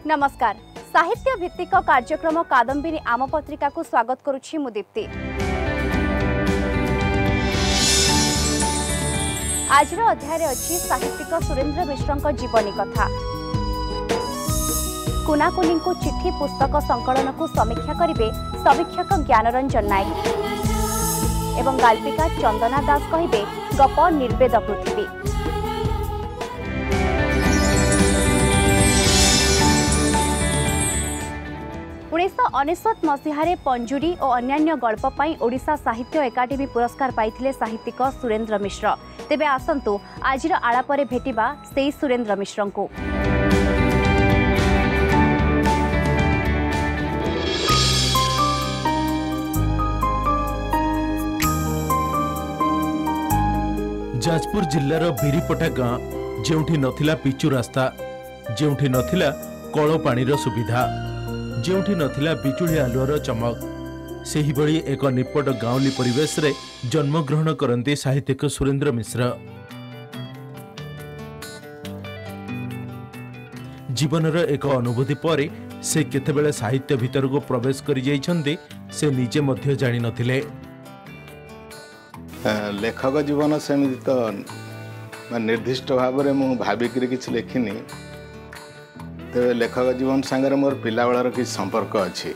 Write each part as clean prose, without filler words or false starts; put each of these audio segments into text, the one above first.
नमस्कार। साहित्य भित्तिक कार्यक्रम कादम्बिनी आम पत्रिका को स्वागत करुछि मु दीप्ति। आजर अध्याय अच्छी साहित्यिक सुरेंद्र मिश्र जीवनी कथा। कुनाकुनी को चिट्ठी पुस्तक संकलन को समीक्षा करिवे समीक्षक ज्ञानरंजन नायक एवं गाल्पिका चंदना दास कहिबे गप निर्वेद पृथ्वी। 1999 मसीहारे पंजुरी और अन्यान्य गल्प पाई ओडिशा साहित्य एकाडेमी पुरस्कार पाइथिले साहित्यिक सुरेंद्र मिश्र। तेबे आसंतु आजिर आलापरे भेटिबा सेई सुरेंद्र मिश्र को। जाजपुर जिल्लार बिरीपटा गाँ जेउठी नथिला पिचु रास्ता, जेउठी नथिला कळ पानीर सुविधा, जेउठी नथिला बिजुली आलुअर चमक, सेही भली एक निपट गाँवली परिवेश रे जन्मग्रहण करते साहित्यिक सुरेंद्र मिश्र। जीवनर एक अनुभूति पर से केतेबेले साहित्य भितर को प्रवेश करि जाइछन्ते से निजे मध्य जानि नथिले। लेखक जीवन सेमिति तो निर्दिष्ट भाव में मु भाविक किसी लिखिनी। तेरे लेखक जीवन सांगे मोर पिला बेलार कि संपर्क अच्छी।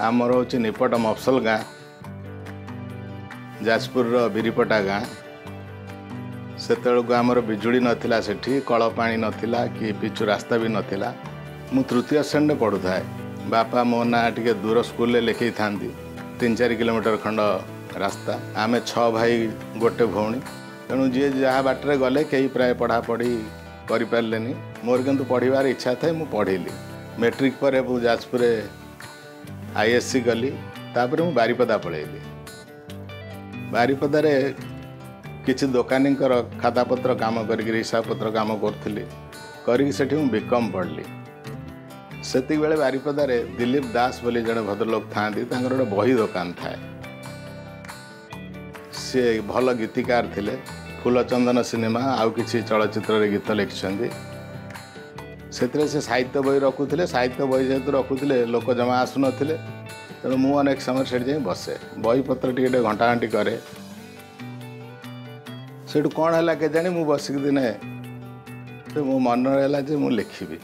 आमर हूँ निपट मफसल गाँ, जाजपुर बिरीपटा गाँ। से आमर बिजुली नथिला, सेठी कल पानी नथिला कि पिचु रास्ता भी नथिला। मु तृतीय श्रेणी पढ़ु थाए। बापा मो ना टिके दूर स्कूल ले लिखई थांती, 3-4 किलोमीटर खंड रास्ता। आमे 6 भाई गोटे भौणी, तेणु जी जहाँ बाटर गले कई प्राय पढ़ा पढ़ी करि पारलेनी। मोर किंतु पढ़िबार इच्छा था, मु पढ़िली। मैट्रिक पर जाजपुर आईएससी गली, तापर मु बारीपदा पळेली। बारीपदारे किछि दोकानी खातापत्र काम करके हिसाब पत्र काम करी सेठी मु बीकॉम पढ़ली। सेति बेले बारीपदारे दिलीप दास बोली जड़े भद्रलोक था, गोटे बही दुकान थाए। सी भल गीतिकार थिले। फूलचंदन सिनेमा आउ किसी चलचित्र गीत लिखिं। से साहित्य बही रखुले। साहित्य बही जेहतु रखुले लोक जमा आसु ना, तेणु मु अनेक समय से जाए बसे, बही पत्र टे घंटा घंटी करे। सेठू कौन है के जानी मु बसिक दिने मो मन रहा जे मु लिखिबी।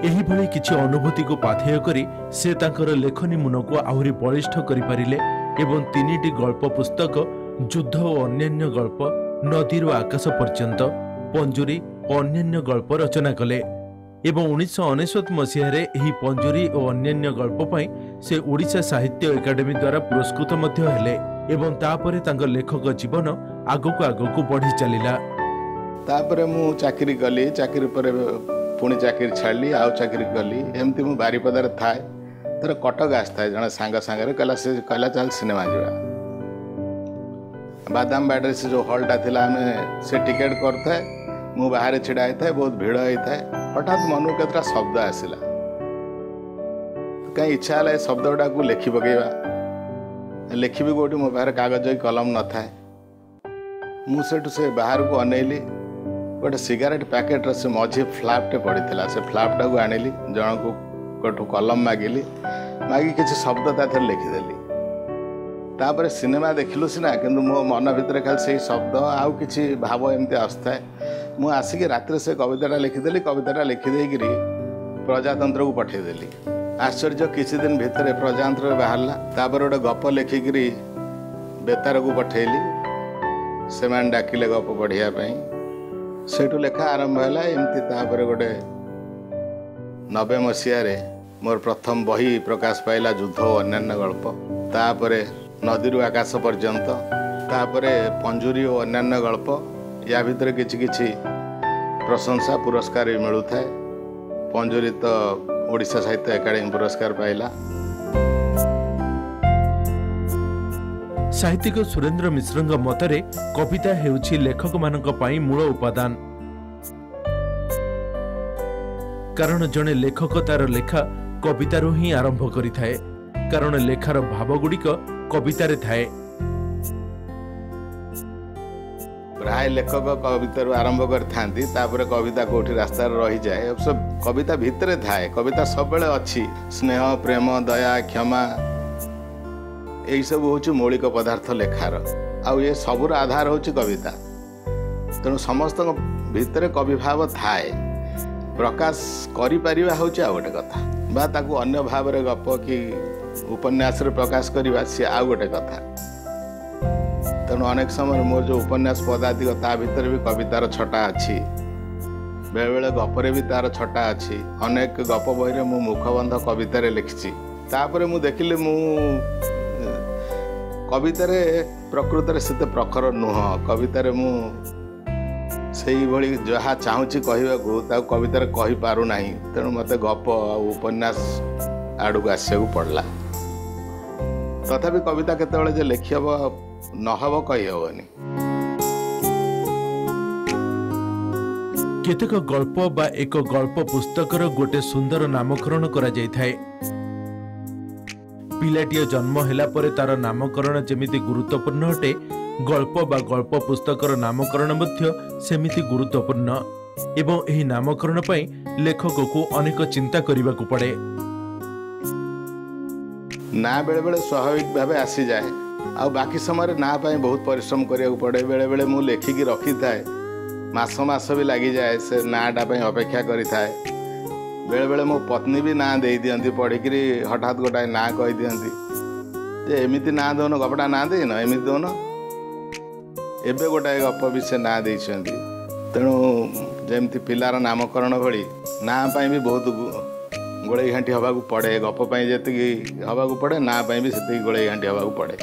एही भली किछि अनुभूति को पाथेय करी से तांकर लेखनी मन को आहुरी बलिष्ठ करि पारिले एवं 3टी गल्प पुस्तक युद्ध और अन्यान्य गल्प, नदीर आकाश पर्यंत, पंजुरी और अन्यान्य गल्प रचना कले एवं 1999 मसीहारे एही पंजुरी और अन्यान्य गल्प पाई से ओडिशा साहित्य एकाडेमी द्वारा पुरस्कृत मध्य हेले एवं तापरे तांकर लेखक जीवन आगको बढ़ी चलिला। तापरे मु चाकरी कली, चाकरी पर पुणी चाकरी छाड़ी आउ चाकरी कली। एमती मु बारीपदार थाए, तर कटक आसता जड़े सांग सांगे कहला चल सिनेमा जावा। बादाम बाड़े से जो हॉलटा थिला हमें से टिकेट करता है, मु बाहर छिड़ा होता है, बहुत भीड़ होता है। हठात मन को केतरा शब्द आसला, कहीं इच्छा है शब्द गुड़ा को लिखि पकेवा। लिखिबी गोटी मो बाहर कागज कलम न था। मुझे से बाहर को अनेली, गोटे सिगारेट पैकेट से मझी फ्लापटे पड़ा। से फ्लापटा को आनिली, जन को गोटू कलम मागिली, मागी किसी शब्द ताथर लिखिदेली। तापर सिनेमा देखिलु सीना, किंतु मो मन भितर खाली से शब्द आउ किसी भाव एमती आसता है। मु आसिक रात्रि से कविताटा लिखिदेली। कविताटा लिखिदेकि प्रजातंत्र को पठेदेली। आश्चर्य किसी दिन भितर प्रजातंत्र बाहरला। तापर गोटे गप लिखिकी बेतार को पठेली। से डाकिले गप पढ़ाई, सेठू लेखा आरंभ है। एमती तापर गोटे 90 मसीहारे मोर प्रथम बही प्रकाश पाइला, युद्ध और अन्यान्य गल्प। तापरे नदीरू आकाश पर्यंत, तापरे पंजुरी और अन्यान्य गल्प। या भितर किछि किछि प्रशंसा पुरस्कार भी मिलू थाए। पंजुरी तो ओडिशा साहित्य एकाडेमी पुरस्कार पाइला। साहित्यिक सुरेंद्र मिश्र मतरे कविता हेउछि लेखक मानक पई मूल उपादान। कारण जड़े लेखक तार लेखा कवितारू ही आरंभ करिथाए, कारण लेखार भावगुड़िक कवितारे थाए। प्राय लेखक कविता आरंभ कर कविता कौटी रास्ता रही जाए सब कविता भितर थाए कविता सब अच्छी स्नेह प्रेम दया क्षमा यही सब हूँ मौलिक पदार्थ लेखार आउ ये सबूर आधार हूँ कविता तेणु समस्त भितर कवि भाव थाए प्रकाश करि परिबा हूँ आ गोटे कथा बा ताकू अन्य भाव रे गप कि उपन्यास रे प्रकाश करवा सी आ गोटे कथा तेणु अनेक समय मोर जो उपन्यास पदातिक ता भितर भी कवितार छटा अच्छी बेले बेले गपरे भी तार छटा अच्छी अनेक गप बही रे मु मुखबंध कवितार लिखी तापर मु देखिले मु कवितार प्रकृत से प्रखर नुह कवितार मु से जहाँ चाहूँगी कहवाक कवितार कही पारू नहीं तेणु मत गप उपन्यास आड़ को आसा पड़ला तथापि कविता केतबेले जे लिखिहब नहब कहीहबनी केतेक गल्प बा एक गल्प पुस्तकर गोटे सुंदर नामकरण करा जाय थाए पिलाटिए जन्म होला परे तार नामकरण जेमिति गुरुत्वपूर्ण अटे गल्प बा गल्प पुस्तकर नामकरण मध्य सेमिति गुरुत्वपूर्ण एवं एही नामकरण पई लेखक को अनेक चिंता करने को पड़े ना बेले बेले स्वाभाविक भाव आसी जाए आ बाकी समय ना पाई बहुत परिश्रम करिया पड़े बेले बेले मु लेखिकी रखी थाए मास मास भी लगी जाए से नाटा पाई अपेक्षा करी थाए बेले बेले मो पत्नी भी ना दे दियंती पढ़िकी हठात गोटाए ना कही दियंती जे एमिति ना दौन गपटा ना देन एमिति दौन एबे गोटाए गप भी से ना देइछंती तेणु जेमती पिलार नामकरण भली ना पाई भी बहुत गोड़े घाटी हवा पड़े गप जी हवा पड़े ना भी से गोड़े घाटी हवा पड़े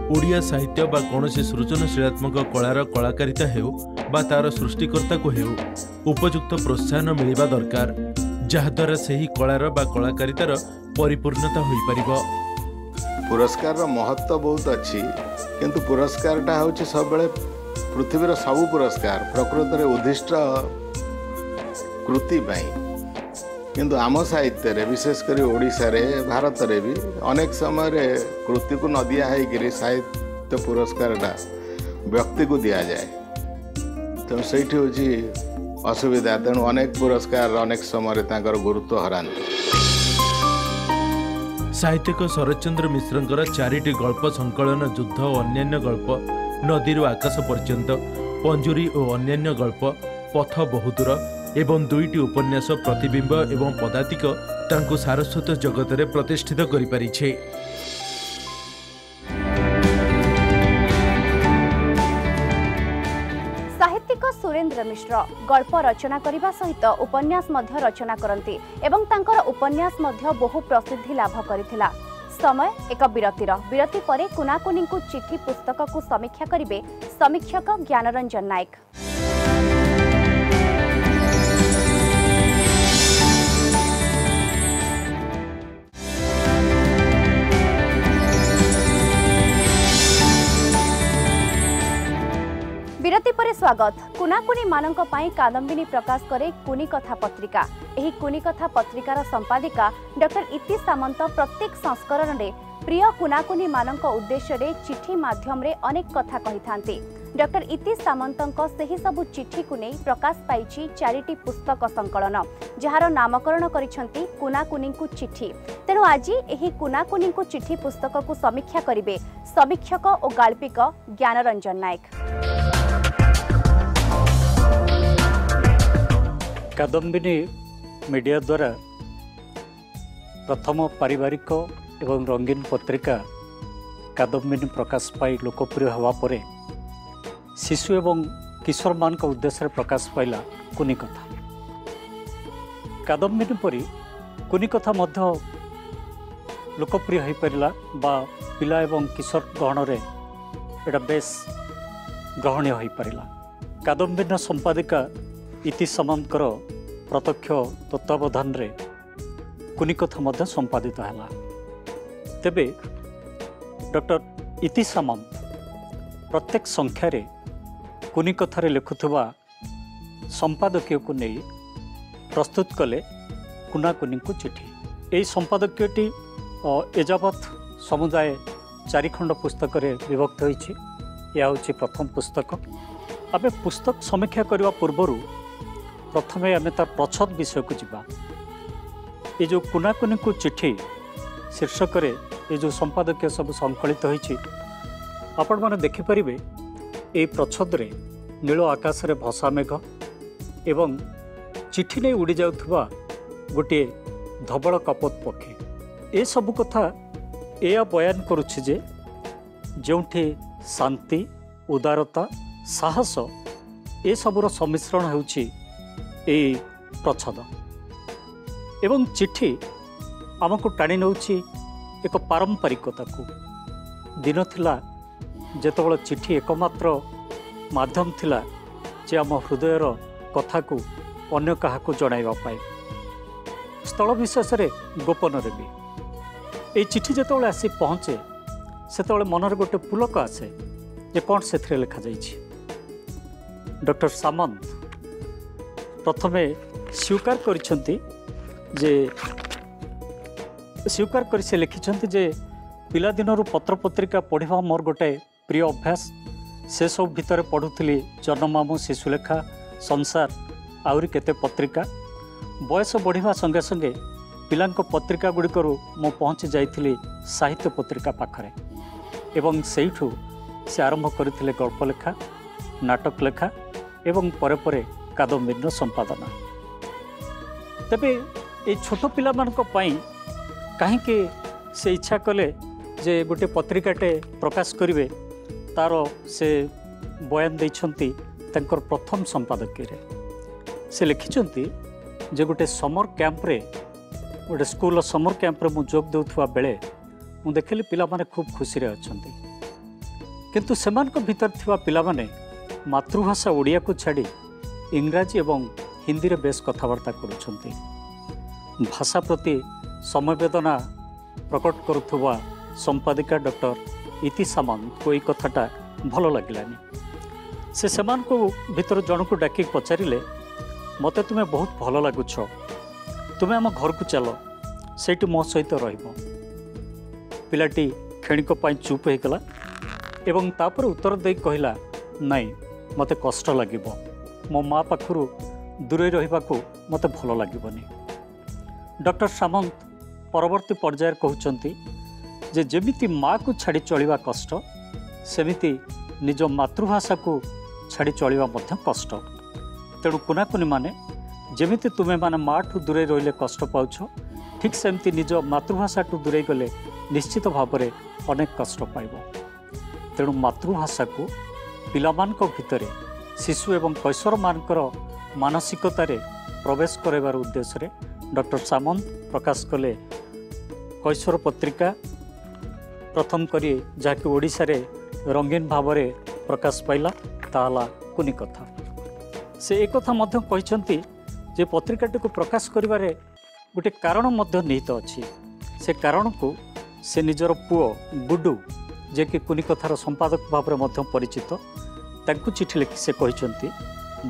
ओडिया साहित्य बा कौनसी सृजनशीलात्मक कलार कलाकारिता हेउ बा तार सृष्टिकर्ता को हेउ उपयुक्त प्रोत्साहन मिलिबा दरकार जहाद्वारा सही कलार बा कलाकारितार परिपूर्णता होई परिबो। पुरस्कार महत्व बहुत अच्छी किंतु पुरस्कारटा हूँ सब पृथ्वीर सबू पुरस्कार प्रकृत में उद्दिष्ट कृति किंतु आम साहित्य रे विशेषकर ओडिशा रे भारत रे भी अनेक समय कृति को न दिया है साहित्य पुरस्कारटा व्यक्ति को दि जाए तेणु से असुविधा तेणु अनेक पुरस्कार अनेक समय गुरुत्व हराते। साहित्यिक शरतचंद्र मिश्रंकर 4टी गल्प संकलन युद्ध और अन्यान्य गल्प नदीर आकाश पर्यंत पंजुरी और अन्यान्य गल्प पथ बहुदूर एवं 2टी उपन्यास प्रतिबिंब एवं पदातिक तांको सारस्वत जगत रे प्रतिष्ठित करि परिछे। साहित्यिक सुरेंद्र मिश्र गल्प रचना करने सहित उपन्यास मध्य रचना करती एवं तांकर उपन्यास मध्य बहु प्रसिद्धि लाभ करिथिला। समय एक विरति परे कुनाकुनी को चिठी पुस्तक को समीक्षा करिवे समीक्षक ज्ञानरंजन नायक। विरति परे स्वागत। कुनाकुनी मानक पाई कादम्बिनी प्रकाश करे कुनी कथा पत्रिका। एही कुनी कथा पत्रिकार संपादिका डॉक्टर इति सामंत प्रत्येक संस्करण रे प्रिय कुनाकुनी मानक उद्देश्य रे चिठी माध्यम रे अनेक कथा कहि थांती। डॉक्टर इति सामंतक सेही सबु चिठी को नै प्रकाश पाइछि 4टी पुस्तक संकलन जहार नामकरण करिसंती कुनाकुनी को चिठी। तेणु आज एही कुनाकुनी को चिठी पुस्तक को समीक्षा करिवे समीक्षक और गाल्पिक ज्ञानरंजन नायक। कादम्बिनी मीडिया द्वारा प्रथम पारिवारिक एवं रंगीन पत्रिका कादम्बिनी प्रकाश पाई लोकप्रिय हवा परे शिशु एवं किशोर मान उद्देश्य प्रकाश पाइला कुनी कथा। कादम्बिनी परी कुनी कथा मध्य लोकप्रिय हो पारा बा पिला एवं किशोर गहन रे एटा बेस ग्रहणीय हो पारा। कादम्बिनी संपादिका इति सामंतर प्रत्यक्ष तत्वावधान रे कुनी कथा मध्य संपादित है। तेबे डॉक्टर इति सामंत प्रत्येक संख्यार कुनी कथार लिखुवा संपादकीय को नहीं प्रस्तुत कले କୁନାକୁନି को चिठी यही संपादकीयटी एजावत समुदाय 4 खंड पुस्तक विभक्त होइछि। यह हूँ प्रथम पुस्तक। आमे पुस्तक समीक्षा करने पूर्वर प्रथमे आमे तार प्रच्छद विषय को जीवा। ये जो कुनाकुनी को चिठी शीर्षक ये जो संपादकीय सब संकलित होइछि आपण माने देखिपारे ये प्रच्छद रे नील आकाश रे भसा मेघ एवं चिठी नहीं उड़ी जाउथबा गोटे धबल कपोत पक्षी ए सब कथा या बयान करुछि जे जोंठी शांति उदारता साहस ए सबुर सम्मिश्रण होउछि ए प्रच्छद एवं चिठी आमको टाणी नौछि एक पारंपरिकता को। दिन थिला जेतबेले चिठी एकमात्र माध्यम थिला जे आम हृदयर कथा को अन्य काहाको जणाइबा पाए स्थल विशेष रे गोपन रे भी ए चिठी जेतबेले आसी पहुँचे सेतबेले मनर गोटे पुलक आसे जे कौन से लिखा जाइछि। डॉक्टर सामंत प्रथमे स्वीकार करिसेंती जे स्वीकार कर से लिखिछंती जे पिला दिनरु पत्र पत्रिका पढ़िबा मोर गोटे प्रिय अभ्यास। से सब भितर पढ़ुथली जन्ममामु शिशुलेखा संसार आउरी केते पत्रिका। बयस बढ़िबा संगे संगे पिलांको पत्रिका गुड़िकरू मु पहुँची जाइथिली साहित्य पत्रिका पाखरे एवं सेठू से आरंभ करथिले गल्प लेखा नाटक लेखा एवं परे परे कादम्बरीर संपादना। तेबे ए छोट पिला मानक पई काहेकि से इच्छा कले जे गोटे पत्रिकाटे प्रकाश करिवे तार से बयान दैछंती तांकर प्रथम संपादकीय रे। से लिखिछंती जे गोटे समर कैंप रे गोटे स्कूल समर कैंप रे मु जोग देउथवा बेले मु देखली पिला माने खूब खुशी रे अछंती किंतु सेमान को भीतर थिवा पिला माने मातृभाषा ओडिया को छाड़ी इंग्राजी एवं हिंदी रे बेस कथावार्ता करुछंती। भाषा प्रति समवेदना प्रकट करुथुवा संपादिका डॉक्टर इति सामंत को यह कथाटा भल लगिलानी। से सेमान को भीतर जन को डाक पचारे मते तुम्हें बहुत भल लगुच तुम्हें आम घर को चल से मो सहित रहिबो। पिलाटी क्षणिक चुप होगला एवं तापर उत्तर दे कहला नाई मते कष्ट लागिबो मो माँ पाखरु दूरे रहिबाकू मते भल लागिबोनी। डॉक्टर सामंत परवर्ती पर्यायर कहउचंती जे जेमिति माँ को छाड़ी चलिबा कष्ट सेमिति निज मातृभाषा को छाड़ी चलिबा मध्य कष्ट। तेणु कुनाकुनी माने जेमिति तुमे माने माँ ठू दूरे रहिले कष्ट पाउछ ठीक सेमती निज मातृभाषा ठू दूरे गले निश्चित भाव में अनेक कष्ट पाइब। तेणु मातृभाषा को पिलामानक भितरे शिशु एवं कैशोर मानकर मानसिकतार प्रवेश करार उद्देश्य डॉक्टर सामंत प्रकाश कले कैशोर पत्रिका प्रथम करी जहाँकि ओडिशा रे रंगीन भाव में प्रकाश पाइला ताला कुनी कथा। से एक कथा मध्य कहते जे पत्रिकाटी को प्रकाश करिबारे गोटे कारण मध्य निहित अच्छी। से कारण को से निजर पुओ गुडू जे कि कुनी कथार संपादक भाव में परिचित तांकु चिठी लिखि से कहते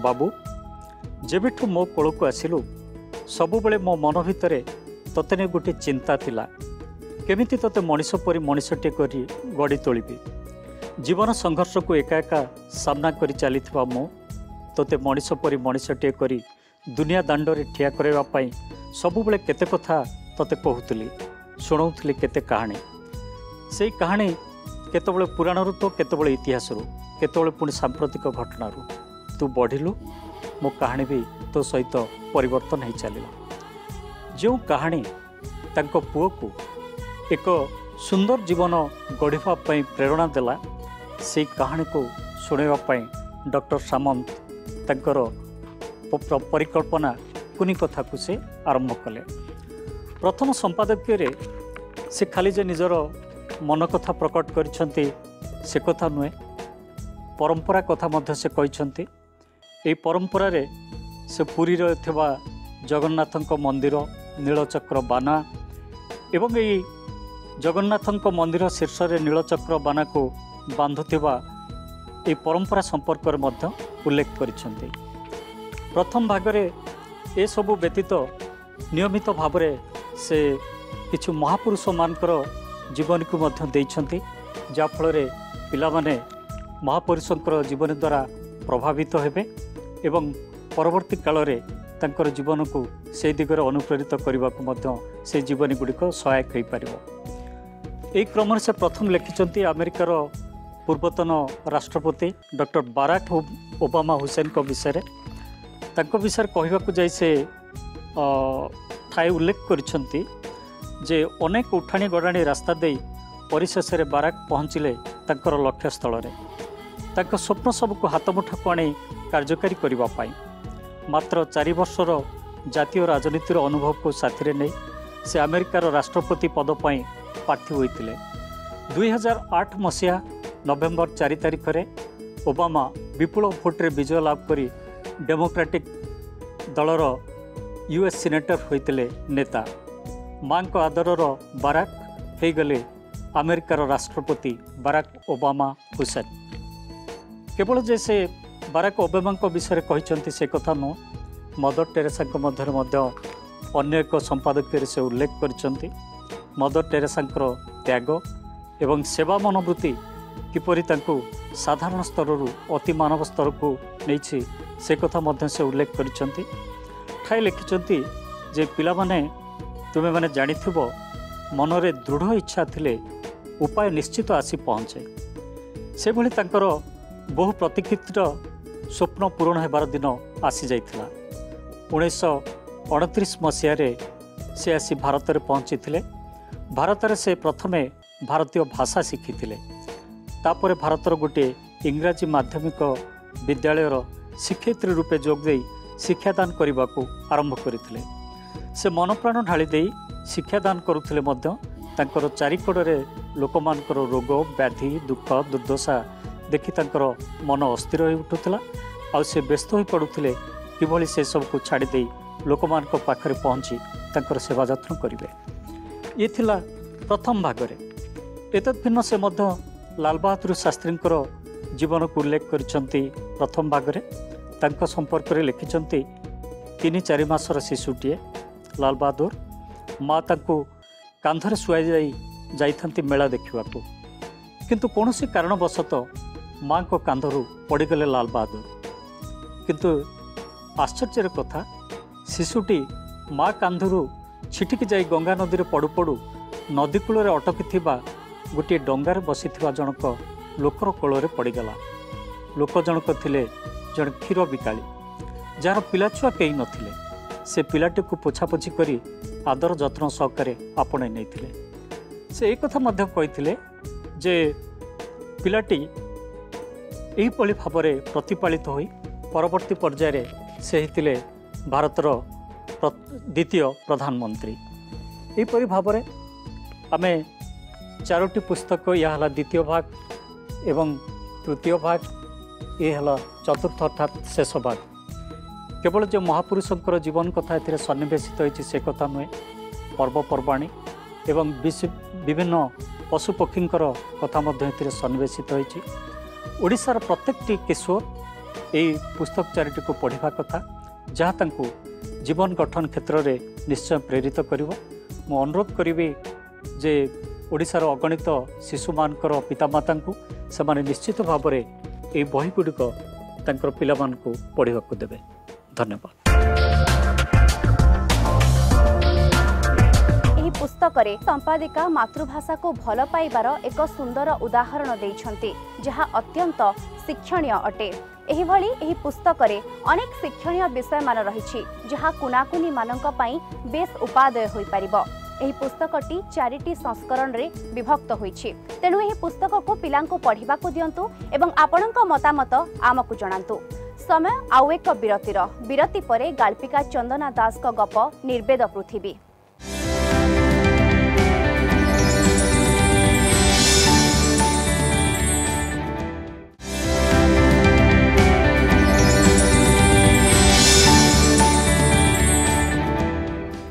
बाबू जेबेठू मो कोल को आसिलु सबु बेले मो मन भितरे तते ने गोटे चिंता थिला केमिति तते मनीष परी मनीषटे करी गड़ी तोलिबी। जीवन संघर्ष को एका एका सामना करी चलीथिबा मो तते मनीष परी मनीषटे करी दुनिया दांडरे ठिया करबा पई सबु बेले केते कथा तते कहूतली शुणाउथली केते कहानी। सेई कहानी केतबेले पुराणरू तो केतबेले इतिहासरू केतबेले पुणी सांप्रतिक घटनारू तू बढ़िलु मो कहानी भी तो सहित परिवर्तन हो चलला। जो कहानी तांको पुओ को एक सुंदर जीवन गढ़ा प्रेरणा देला से कहानी को शुणाइवाई डॉक्टर सामंत तांकर परिकल्पना कुनी कथा को से आरंभ कले। प्रथम संपादकीय से खाली जे निजर मन कथा प्रकट करिसेंती से कथा नुहे परंपरा कथा मध्य से कहिसेंती। ए परंपरा रे से पुरी रे थिबा जगन्नाथंक मंदिर नीलचक्र बाना एवं यही जगन्नाथंक मंदिर शीर्ष रे नीलचक्र बाना को बांधुथिबा ए परंपरा संपर्क रे मध्य उल्लेख करिसेंती। प्रथम भाग रे ए सबु व्यतीत नियमित भाव से किछु महापुरुष मानकर जीवन को मध्य देइछंती जाफल पिला माने महापुरुषंकर जीवन द्वारा प्रभावित हेबे एवं परवर्ती काल रे तांकर जीवन को से दिगरे अनुप्रेरित करने को से जीवनी गुड़िक सहायक हो पार। यही क्रम से प्रथम लिखिं अमेरिकार पूर्वतन राष्ट्रपति डॉक्टर बाराक ओबामा हुसैन को विषय विषय कहवाक जाई से ठाए उल्लेख करिसेंती जे अनेक उठाणी गड़ाणी रास्ता दे परिशेष बाराक पहुँचले तांकर लक्ष्य स्थल रे तांकर स्वप्न सबको हाथ मुठा को आनी कार्यकारी करने मात्र 4 वर्षर जातीय राजनीतिर अनुभव को साथी नहीं से अमेरिकार राष्ट्रपति पद पर प्रार्थी होते 2008 मसीहा नवेम्बर 4 तारिख में ओबामा विपुल भोट्रे विजय लाभ कर डेमोक्रेटिक दलर यूएस सीनेटर होते नेता मां को आदरर बाराक हो गले अमेरिकार राष्ट्रपति बाराक ओबामा हुसैन। केवल जे से बाराक ओबामा विषय कहते से कथा नुह मदर टेरेसा मध्य अन्य एक संपादकीय से उल्लेख कर मदर टेरेसा त्याग एवं सेवा मनोवृत्ति किपरि तांको साधारण स्तर अति मानव स्तर को नहीं से कथा मध्य से उल्लेख कर ठाए लिखिं जे पिला माने तुमे माने जानिथिबो मनरे दृढ़ इच्छा थिले उपाय निश्चित आसी पहुँचे से भली तांकर बहु प्रतीक्षित स्वप्न पूरण होबार दिन आसी जाइथिला। 1929 मसीह से आसी भारत में पहुँची भारत में से प्रथमे भारतीय भाषा शिखी तापर भारतर गोटे इंग्राजी माध्यमिक विद्यालयर शिक्षयित्री रूपे जोग दे शिक्षादान करने को आरंभ करते से मन प्राण ढाली दे शिक्षादान करुले तांकर चारिकड़े लोक मानकर रोग व्याधि दुख दुर्दशा देखि तांकर मन अस्थिर हो उठुला आ से व्यस्त हो पड़ुले किभली से सब को छाड़ी दे लोक मान पाखरे पहुँची तांकर सेवा जत्न करेंगे। ये थिला प्रथम भागरे एतद् भिन्न से मध्य लाल बहादुर शास्त्री जीवन को उल्लेख करछंती। प्रथम भागरे तांको संपर्क में लिखिं 3-4 मासर शिशुटीए लाल बहादुर माँ तांको कांधरे शुआई जाइथंती मेला देखिबाकू किंतु कौनसी कारणवशतः माँ को कांधरू पड़गले लाल बहादुर किंतु आश्चर्यर कथा शिशुटी माँ कांधरू छिटिकी जाई गंगा नदी में पड़ू पड़ू नदी कूल अटकी गोटे डंगार बसी जनक लोकर कोल पड़गला। लोक जनक थिले जन क्षीर बिकाली जार पिलाछुआ कहीं नथिले से पिलाटी को पोछापोछि करी आदर जत्न सहकारे आपणे नहीं से एक कथा मध्य कही जे पिलाटी यहीपरि भाव में प्रतिपालित हो परवर्ती पर्यायर से होते भारतर द्वितीय प्रधानमंत्री। यहीपरि भाव में आमे 4टी पुस्तक या हला द्वितीय भाग एवं तृतीय भाग ये हला चतुर्थ अर्थात शेष भाग केवल जो महापुरुषंकर जीवन कथा ए सन्निवेशित होती से कथा नुहे पर्वपर्वाणी एवं विभिन्न पशु पक्षींकर कथा मध्य सन्निवेशित होती। ओडिशार प्रत्येकटी किशोर यही पुस्तक 4टी को पढ़ा कथा जहाँ तांको जीवन गठन क्षेत्र में निश्चय प्रेरित करिवो। मु अनुरोध करी जे ओडिशार अगणित शिशु मानकर पितामाता को सेमाने निश्चित भाव में ये बही गुड़िक तांकर पिला मानकु पढ़ाक देवे। धन्यवाद। पुस्तक संपादिका मातृभाषा को भल पाइबार एक सुंदर उदाहरण देइछंती जहाँ अत्यंत शिक्षणीय अटे। एही भली एही पुस्तक अनेक शिक्षणीय विषय मान रहिछि जहाँ कुनाकुनी मानक पई बेस उपादेय होई परिबो। एही पुस्तकटी 4टी संस्करण रे विभक्त होईछि तेणु एही पुस्तक को पिलांको पढ़िबाकू दियंतु एवं आपणक मतामत आमकु जणांतु। समय आउ एक विरति परे गाल्पिका चंदना दास को गप निर्वेद पृथ्वी।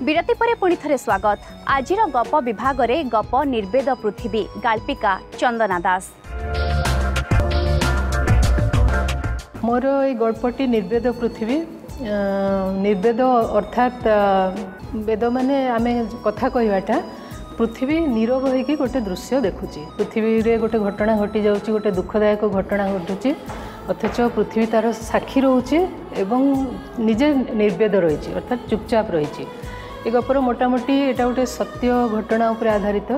विरति परे पुणी थरे स्वागत। आजिर गप विभाग रे गप निर्वेद पृथ्वी गाल्पिका चंदना दास। मोर ये गल्पटी निर्वेद पृथ्वी निर्वेद अर्थात वेद माने आमे कथा कहवाटा पृथ्वी नीरव होइकी गोटे दृश्य देखुची पृथ्वी रे गोटे घटना घटी जाउची गोटे दुखदायक घटना घटुची अथच पृथ्वी तार साक्षी रोचे एवं निजे निर्वेद रही अर्थात चुपचाप रही ए गपर मोटामोटी एटा गोटे सत्य घटना उपर आधारित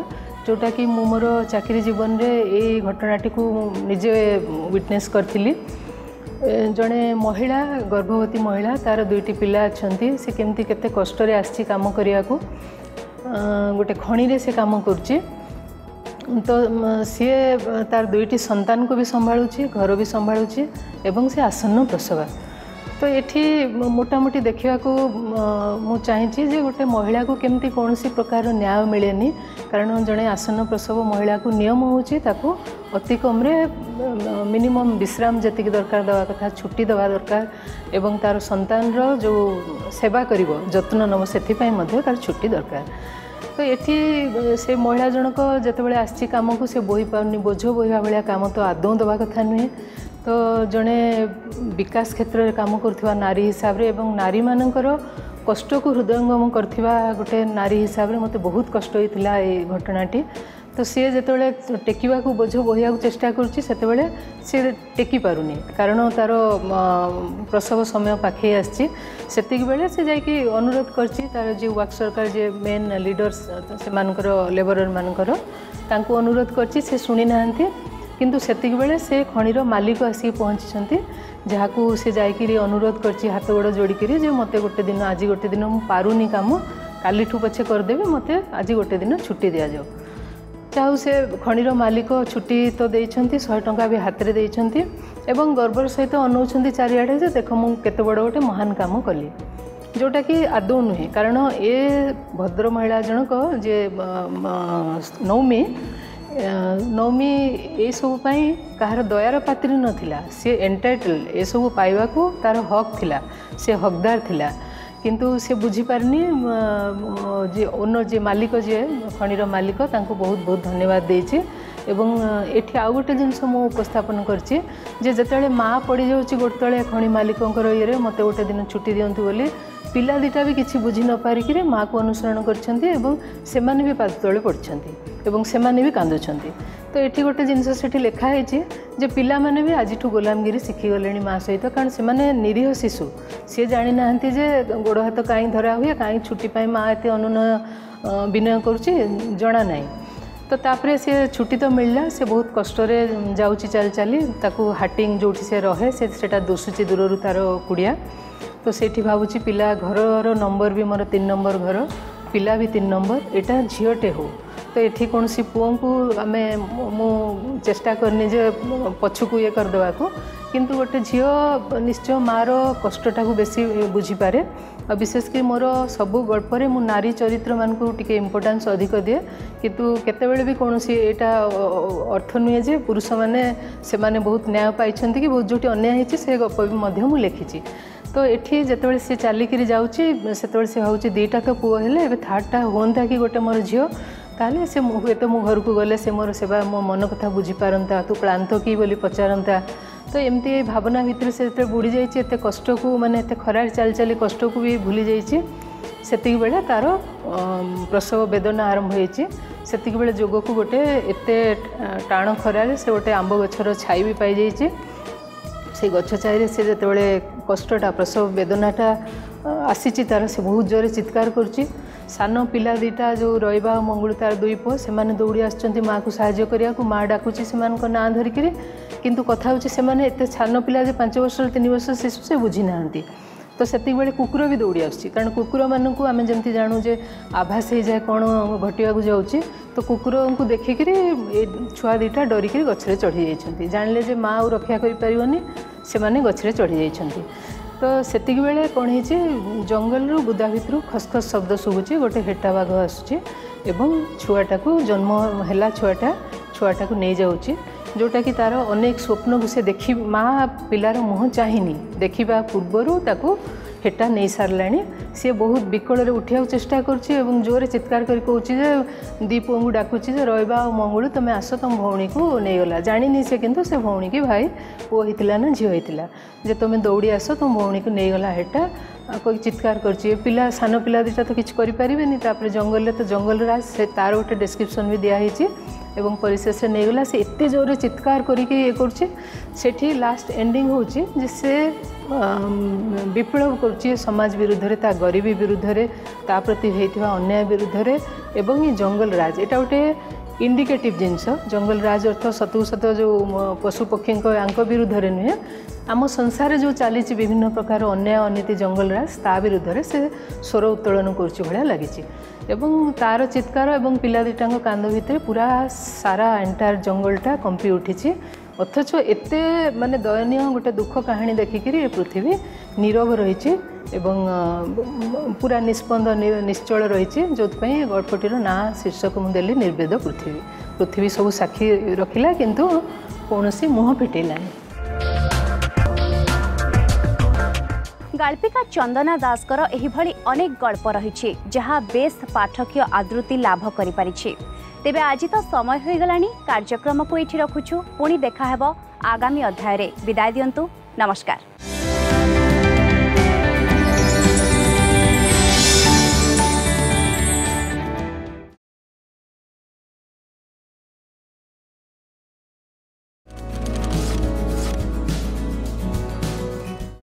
जोटा कि मु मोर चाकरी जीवन रे ए घटनाटी को निजे विटनेस करथिली जड़े महिला गर्भवती महिला तार दुईटी पिला अच्छी से केमती केते कष्ट रे आछि काम करिया को गोटे खणी रे से काम करुची तो सी तार दुईटी संतान को भी संभाळुची घर भी संभाळुची एवं से आसन्न प्रसव तो ये मोटामोटी देखा मु चाहिए जे गोटे महिला को केमती कौन सी प्रकार न्याय मिलेनी कारण जड़े आसन्न प्रसव महिला को नियम होची ताको अति कम रे मिनिमम विश्राम जति दरकार दवा कथा छुट्टी दवा दरकार एवं तार संतान रो जो सेवा करिवो जत्न नब से तार छुट्टी दरकार तो ये से महिला जनक जिते आसी कम को से बोही पारनी बोझ बोहिबा भाया काम तो आदौ दवा कथा नुहे तो जड़े विकास क्षेत्र में काम कर नारी हिसाब रे एवं नारी मानकर कष्ट को हृदयंगम करथिबा गोटे नारी हिसाब रे मते बहुत कष्ट होइतिला ए घटनाटी तो सी जिते टेकिबा को बोझ बोहिया चेष्टा करुच्ची सेतेबेले सी टेकी पारुनी कारण तार प्रसव समय पाखे आसी सेतिक बेले से जाइकी अनुरोध करची तार जे वर्क सरकार जे मेन लीडर्स से मानकर लेबरर मानकर तांको अनुरोध करची से सुनी नाहंती किंतु सेतिक बेले से खणीर मालिक आसी पहुँची जहाँ से जाइकी अनुरोध करची हाथ गोड़ जोड़िकी जे मते गोटे दिन आज गोटे दिन मु पारुनी काम कालीठू पछे करदेवी मते आज गोटे दिन छुट्टी दिया जाओ चाहू से खणीर मालिक छुट्टी तो देइछंती 100 टंका भी हाथ रे देइछंती एवं गर्वर सहित अनौछंती चारिआडे जे देख मु केते बड़ गोटे महान काम कली जोटा कि आदौ नुहे कारण ए भद्र महिला जनक जे नौमी नौमी ये सब कहार दयार पात्री नथिला सी एंटाइटल ये सब पाइबा को तार हक थिला से हकदार थिला किंतु से बुझी पारनी जे ओनर जे मालिक जे खणीर मालिक तांको बहुत बहुत धन्यवाद देइछि एवं एठी आउ गोटे जिनस मु उपस्थापन करछि जे जतले माँ पड़ी जाउछि गोटतळे खणी मालिकंकर ये मते गोटे दिन छुट्टी दियंतु बोली पिला दीटा भी किसी बुझी न पारिकी माँ को अनुसरण करने भी पाद तले पड़छंती एवं सेमाने भी कांदुछंती तो ये गोटे जिनस से लिखाई जे पिला माने भी आज गोलामगिरी शिखीगले माँ सहित कारण से माने निरीह शिशु सी जानी ना जे गोड़ हाथ कहीं धरा हुए कहीं छुट्टी पाई माँ एत अनुनय विनय करुच्ची जना ना तो तापरे से छुट्टी तो मिलला से बहुत कष्ट जाऊँगी चल चली ताकू हाटिंग जो से रहे से दोषुची दूर तार कुड़िया तो सेठी भावुची पिला घर नंबर भी मोर 3 नंबर घर पिला भी 3 नंबर एटा झीटे हो तो ये कौन सी पुओं को आम मु चेष्टा करनी जे पछुक ये करदेवा को किंतु गोटे झील निश्चय माँ कष्टा को बेसी बुझीपे और विशेषकर मोर सबू गल्परे मु नारी चरित्र मान को टिके इम्पोर्टान्स अधिक दिए किंतु केतेबेले भी कौन सी एटा अर्थ नुहे जे पुरुष मैंने से माने बहुत न्याय पाई कि बहुत जोटी अन्याय होती से गप भी मु लिखी तो ये जिते सी चलिकी जाऊँगी से सी हूँ 2टा तो पुओ हेले एबे 3rd होता कि गोटे मोर झील ताले से हुए तो मो घर को गले से मोर सेवा मो मन कथा बुझीपारंता तू क्लांत कि बोली पचारंता तो एमती भावना भितर से बुड़ी जाइए एत कष्ट को माने एत खरार चल चली कष्ट को भी भूली जाइए सेतिक बेले तार प्रसव वेदना आरंभ होइछि सेतिक बेले जोग को गोटे एते टाण खरारे से गोटे आंब गछर छाई भी पाई जाइछि से गछ छाई से जेतेबेले कष्टटा प्रसव वेदनाटा आसीछि तार से बहुत जोरे चित्कार करछि सान पिला 2टा जो रईबा मंगल तार 2 पुओ से माने दौड़ी आछंती माँ को सहाय्य करिया को माँ डाकुछि से मान को ना धरिकरी किंतु कथा होछि से माने एते सान पिला जे 5 वर्ष 3 वर्ष शिशु से बुझी नांती तो सेतिक बेले कुकुर भी दौड़ी आछि कारण कुकुर मानू आम जमी जानू जे आभास हो जाए कौन घटिया जाऊँगी तो कुकुर को देखिक छुआ 2टा डरिकी गछरे चढ़ी जाइछंती जानले जे माँ और रक्षा करि परिबनी से माने गछरे चढ़ी जाइछंती तो सेतिक बेले कौन होइछि जंगल रू बुदा भितर खसखस शब्द शुभुछि गोटे हेटा बाघ आसुछि एवं छुआटा को जन्म हैला छुआटा को नहीं जाउछि जोटा कि तार अनेक स्वप्न को से देखी माँ पिलार मुह चाहिनी देखा पूर्वर ताको हेटा नहीं सारे सी बहुत विकल उठा चेष्टा कर जोरे चित्कार कर कहूँ दी पुओं को डाकुची रहा मंगलू तुम आस तुम भौणी को नहीं गला जानी से किंतु से भौणी की भाई पुओ होता ना झील होता जे तुम दौड़ी आस तुम भौणी को नहीं गला हेटा कोई चित्कार कर पिला सान पिला दुटा तो किसी करें जंगल तो जंगल राज से तार गोटे डिस्क्रिप्शन भी दिखाई एवं परिशेष नहीं गला से एत जोर चित्कार करके कर लास्ट एंडिंग हो से विप्लव कर समाज विरुद्ध रे ता गरीबी विरुद्ध रे ता प्रति होता अन्याय विरुद्ध रे एवं ये जंगल राज एटा गोटे इंडिकेटिव जिनस जंगल राज अर्थ सतु सत जो पशु पक्षी विरुद्ध रे नुहे आम संसार जो चली विभिन्न प्रकार अन्याय अनीति जंगल राज ता विरुद्ध रे से स्वर उत्तोलन कर लगी एवं तार चित्कार एवं पिला दुटा कांद भितर पूरा सारा एंटायर जंगलटा कंपी उठी अथच एत माने दयनीय गोटे दुख कहानी देखिकी ये पृथ्वी नीरव रही पूरा निस्पंद निश्चल रही जो गल्पटीर ना शीर्षक मुझे निर्वेद पृथ्वी पृथ्वी सब साक्षी रखिला किंतु कौन मुह फिटेलानी। गाल्पिका चंदना दासकर एहिभଳି अनेक गल्प रही जहाँ बेस पाठकीय आदृति लाभ करिपारिछि। तेबे आज तो समय हो गलानी कार्यक्रम को ये रखुछु पुणी देखा हेबो आगामी अध्याय रे। विदाय दियंतु नमस्कार।